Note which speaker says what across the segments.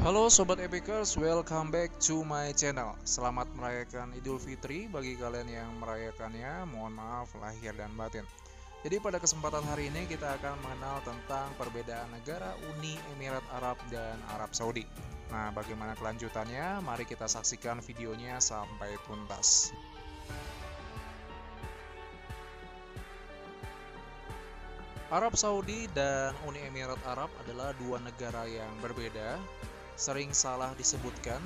Speaker 1: Halo Sobat Epikers, welcome back to my channel. Selamat merayakan Idul Fitri bagi kalian yang merayakannya. Mohon maaf lahir dan batin. Jadi pada kesempatan hari ini kita akan mengenal tentang perbedaan negara Uni Emirat Arab dan Arab Saudi. Nah, bagaimana kelanjutannya? Mari kita saksikan videonya sampai tuntas. Arab Saudi dan Uni Emirat Arab adalah dua negara yang berbeda, sering salah disebutkan.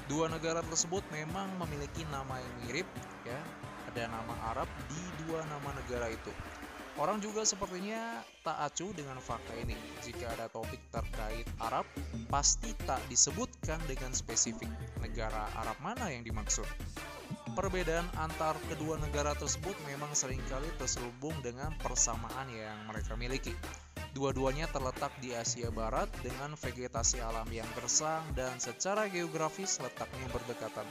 Speaker 1: Dua negara tersebut memang memiliki nama yang mirip, ya. Ada nama Arab di dua nama negara itu. Orang juga sepertinya tak acuh dengan fakta ini. Jika ada topik terkait Arab, pasti tak disebutkan dengan spesifik negara Arab mana yang dimaksud. Perbedaan antar kedua negara tersebut memang seringkali terselubung dengan persamaan yang mereka miliki. Dua-duanya terletak di Asia Barat dengan vegetasi alam yang gersang dan secara geografis letaknya berdekatan.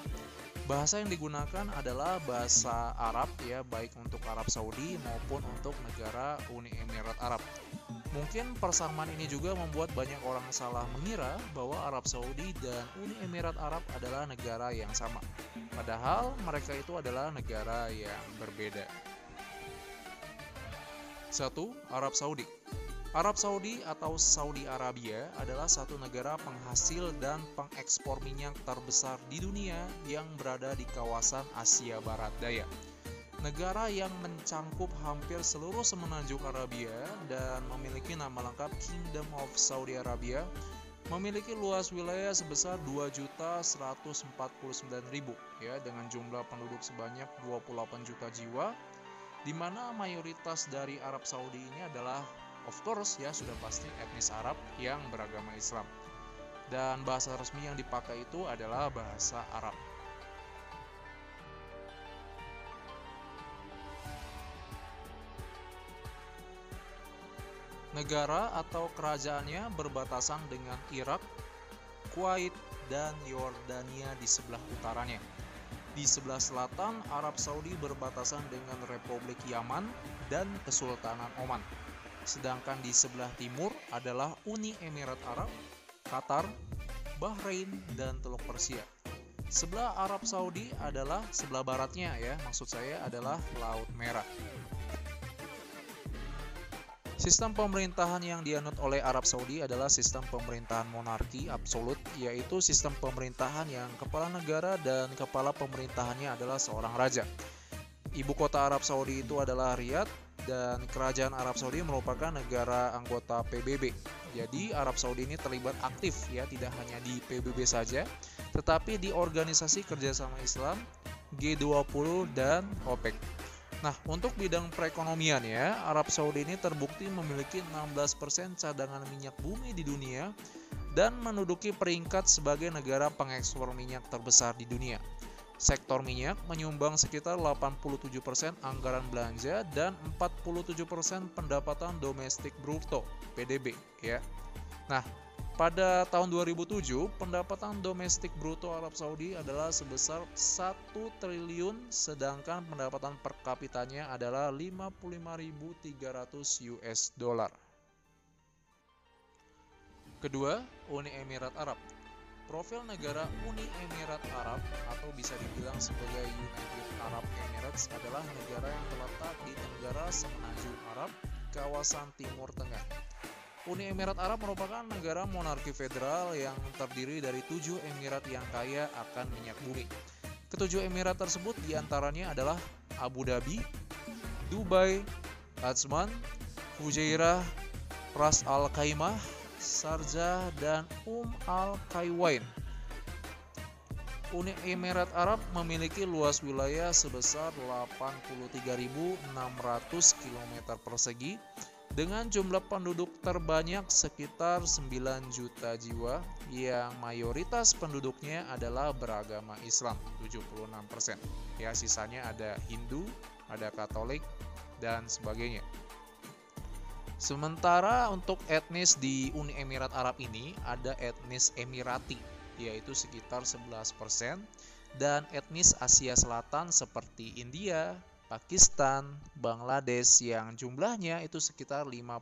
Speaker 1: Bahasa yang digunakan adalah bahasa Arab, ya, baik untuk Arab Saudi maupun untuk negara Uni Emirat Arab. Mungkin persamaan ini juga membuat banyak orang salah mengira bahwa Arab Saudi dan Uni Emirat Arab adalah negara yang sama. Padahal mereka itu adalah negara yang berbeda. 1. Arab Saudi. Arab Saudi atau Saudi Arabia adalah satu negara penghasil dan pengekspor minyak terbesar di dunia yang berada di kawasan Asia Barat Daya. Negara yang mencangkup hampir seluruh semenanjung Arabia dan memiliki nama lengkap Kingdom of Saudi Arabia, memiliki luas wilayah sebesar 2.149.000, ya, dengan jumlah penduduk sebanyak 28 juta jiwa, di mana mayoritas dari Arab Saudi ini adalah, of course, ya, sudah pasti etnis Arab yang beragama Islam. Dan bahasa resmi yang dipakai itu adalah bahasa Arab. Negara atau kerajaannya berbatasan dengan Irak, Kuwait, dan Yordania di sebelah utaranya. Di sebelah selatan, Arab Saudi berbatasan dengan Republik Yaman dan Kesultanan Oman. Sedangkan di sebelah timur adalah Uni Emirat Arab, Qatar, Bahrain, dan Teluk Persia. Sebelah Arab Saudi adalah sebelah baratnya, ya, maksud saya adalah Laut Merah. Sistem pemerintahan yang dianut oleh Arab Saudi adalah sistem pemerintahan monarki absolut, yaitu sistem pemerintahan yang kepala negara dan kepala pemerintahannya adalah seorang raja. Ibu kota Arab Saudi itu adalah Riyadh, dan kerajaan Arab Saudi merupakan negara anggota PBB. Jadi Arab Saudi ini terlibat aktif, ya, tidak hanya di PBB saja, tetapi di Organisasi Kerjasama Islam, G20, dan OPEC. Nah, untuk bidang perekonomian, ya, Arab Saudi ini terbukti memiliki 16% cadangan minyak bumi di dunia dan menduduki peringkat sebagai negara pengekspor minyak terbesar di dunia. Sektor minyak menyumbang sekitar 87% anggaran belanja dan 47% pendapatan domestik bruto (PDB), ya. Nah, pada tahun 2007, pendapatan domestik bruto Arab Saudi adalah sebesar 1 triliun, sedangkan pendapatan per kapitanya adalah 55.300 US dollar. Kedua, Uni Emirat Arab. Profil negara Uni Emirat Arab atau bisa dibilang sebagai United Arab Emirates adalah negara yang terletak di Tenggara Semenanjung Arab, kawasan Timur Tengah. Uni Emirat Arab merupakan negara monarki federal yang terdiri dari 7 emirat yang kaya akan minyak bumi. Ketujuh emirat tersebut diantaranya adalah Abu Dhabi, Dubai, Ajman, Fujairah, Ras Al Khaimah, Sharjah, dan Al Quwain. Uni Emirat Arab memiliki luas wilayah sebesar 83.600 km persegi dengan jumlah penduduk terbanyak sekitar 9 juta jiwa, yang mayoritas penduduknya adalah beragama Islam, 76%. Ya, sisanya ada Hindu, ada Katolik, dan sebagainya. Sementara untuk etnis di Uni Emirat Arab ini ada etnis Emirati, yaitu sekitar 11%, dan etnis Asia Selatan seperti India, Pakistan, Bangladesh yang jumlahnya itu sekitar 59%.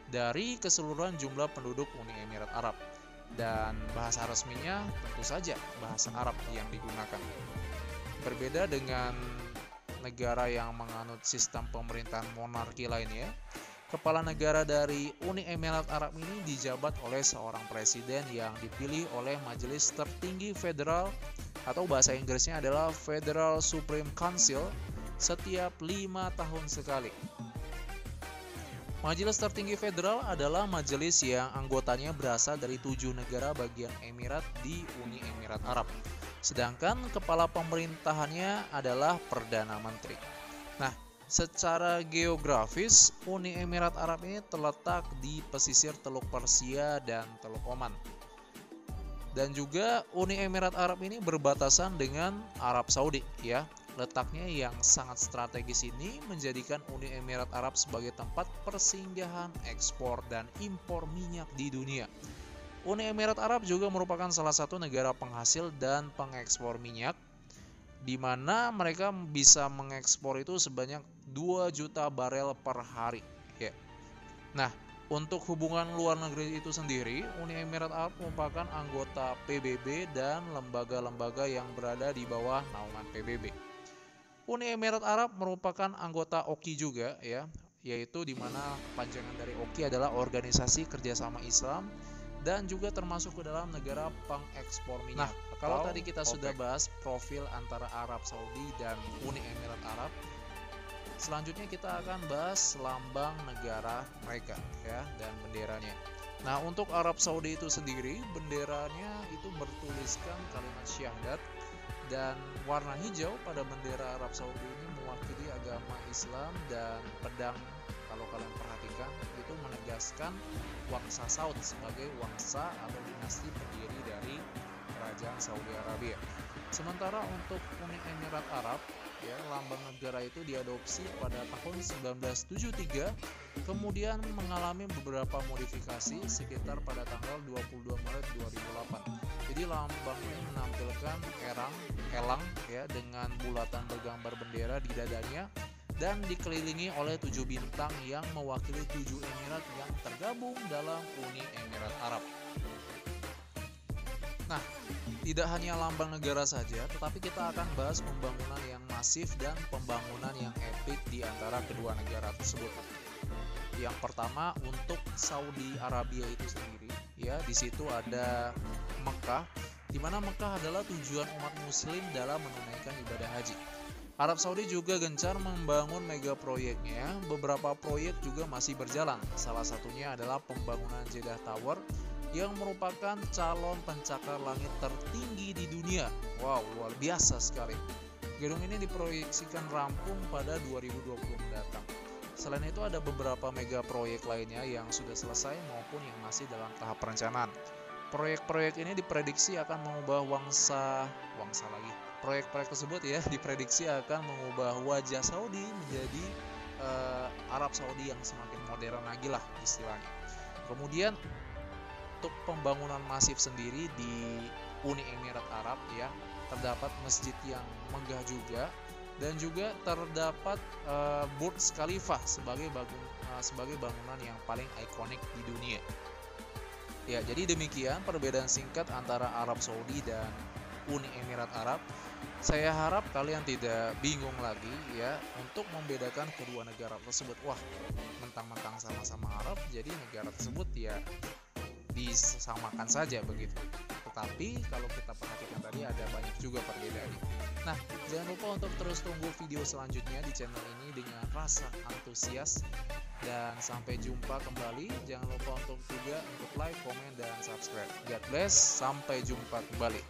Speaker 1: dari keseluruhan jumlah penduduk Uni Emirat Arab. Dan bahasa resminya tentu saja bahasa Arab yang digunakan. Berbeda dengan negara yang menganut sistem pemerintahan monarki lainnya, kepala negara dari Uni Emirat Arab ini dijabat oleh seorang presiden yang dipilih oleh Majelis Tertinggi Federal atau bahasa Inggrisnya adalah Federal Supreme Council setiap 5 tahun sekali. Majelis Tertinggi Federal adalah majelis yang anggotanya berasal dari 7 negara bagian Emirat di Uni Emirat Arab. Sedangkan kepala pemerintahannya adalah Perdana Menteri. Nah, secara geografis Uni Emirat Arab ini terletak di pesisir Teluk Persia dan Teluk Oman. Dan juga Uni Emirat Arab ini berbatasan dengan Arab Saudi, ya. Letaknya yang sangat strategis ini menjadikan Uni Emirat Arab sebagai tempat persinggahan ekspor dan impor minyak di dunia. Uni Emirat Arab juga merupakan salah satu negara penghasil dan pengekspor minyak, di mana mereka bisa mengekspor itu sebanyak 2 juta barel per hari. Ya. Nah, untuk hubungan luar negeri itu sendiri, Uni Emirat Arab merupakan anggota PBB dan lembaga-lembaga yang berada di bawah naungan PBB. Uni Emirat Arab merupakan anggota OKI juga, ya, yaitu di mana panjangan dari OKI adalah Organisasi Kerjasama Islam dan juga termasuk ke dalam negara pengekspor minyak. Nah, kalau tadi kita sudah bahas profil antara Arab Saudi dan Uni Emirat Arab, selanjutnya kita akan bahas lambang negara mereka, ya, dan benderanya. Nah, untuk Arab Saudi itu sendiri, benderanya itu bertuliskan kalimat syahadat. Dan warna hijau pada bendera Arab Saudi ini mewakili agama Islam, dan pedang, kalau kalian perhatikan, itu menegaskan wangsa Saud sebagai wangsa atau dinasti pendiri dari kerajaan Saudi Arabia. Sementara untuk Uni Emirat Arab, ya, lambang negara itu diadopsi pada tahun 1973, kemudian mengalami beberapa modifikasi sekitar pada tanggal 22 Maret 2008. Jadi lambangnya menampilkan elang, ya, dengan bulatan bergambar bendera di dadanya dan dikelilingi oleh 7 bintang yang mewakili 7 emirat yang tergabung dalam Uni Emirat Arab. Nah, tidak hanya lambang negara saja, tetapi kita akan bahas pembangunan yang masif dan pembangunan yang epik di antara kedua negara tersebut. Yang pertama untuk Saudi Arabia itu sendiri, ya, di situ ada Mekah, di mana Mekah adalah tujuan umat muslim dalam menunaikan ibadah haji. Arab Saudi juga gencar membangun mega proyeknya. Beberapa proyek juga masih berjalan. Salah satunya adalah pembangunan Jeddah Tower yang merupakan calon pencakar langit tertinggi di dunia. Wow, luar biasa sekali. Gedung ini diproyeksikan rampung pada 2020 mendatang. Selain itu ada beberapa mega proyek lainnya yang sudah selesai maupun yang masih dalam tahap perencanaan. Proyek-proyek ini diprediksi akan mengubah Proyek-proyek tersebut, ya, diprediksi akan mengubah wajah Saudi menjadi Arab Saudi yang semakin modern lagi lah istilahnya. Kemudian untuk pembangunan masif sendiri di Uni Emirat Arab, ya, terdapat masjid yang megah juga, dan juga terdapat Burj Khalifa sebagai bangunan yang paling ikonik di dunia. Ya, jadi demikian perbedaan singkat antara Arab Saudi dan Uni Emirat Arab. Saya harap kalian tidak bingung lagi, ya, untuk membedakan kedua negara tersebut. Wah, mentang-mentang sama-sama Arab, jadi negara tersebut ya disamakan saja begitu. Tetapi kalau kita perhatikan tadi ada banyak juga perbedaannya. Nah, jangan lupa untuk terus tunggu video selanjutnya di channel ini dengan rasa antusias. Dan sampai jumpa kembali. Jangan lupa untuk like, komen, dan subscribe. God bless. Sampai jumpa kembali.